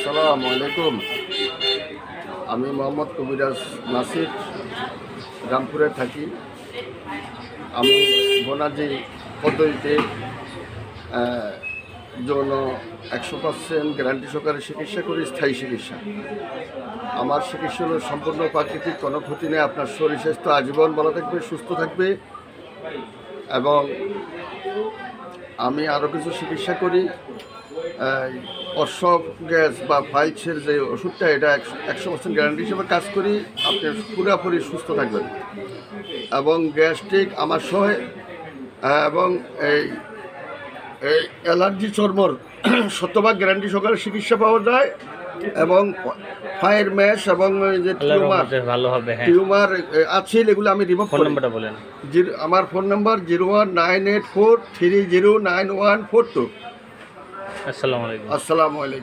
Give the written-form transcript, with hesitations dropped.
আসসালামু আলাইকুম। আমি মোহাম্মদ কবিরাজ নাসির, রামপুরে থাকি। আমি বোনাজি পদ্ধতিতে যৌন 100% গ্যারান্টি সহকারে চিকিৎসা করি, স্থায়ী চিকিৎসা। আমার চিকিৎসা হলো সম্পূর্ণ প্রাকৃতিক, কোনো ক্ষতি নেই। আপনার শরীর স্বাস্থ্য আজীবন ভালো থাকবে, সুস্থ থাকবে। এবং আমি আরও কিছু চিকিৎসা করি। অর্শব গ্যাস বা ফাইলসের যে ওষুধটা, এটা 100% গ্যারান্টি হিসেবে কাজ করি। আপনি পুরোপুরি সুস্থ থাকবেন। এবং গ্যাস্ট্রিক আমার সহে, এবং এই অ্যালার্জি চর্মর 100% গ্যারান্টি সহকারে চিকিৎসা পাওয়া যায়। এবং ফায়ার ম্যাশ এবং যে টিউমার আছে, এগুলো আমি রিমুভ করি। আমার ফোন নাম্বার 01984309142। আসসালামু আলাইকুম। আসসালামু আলাইকুম।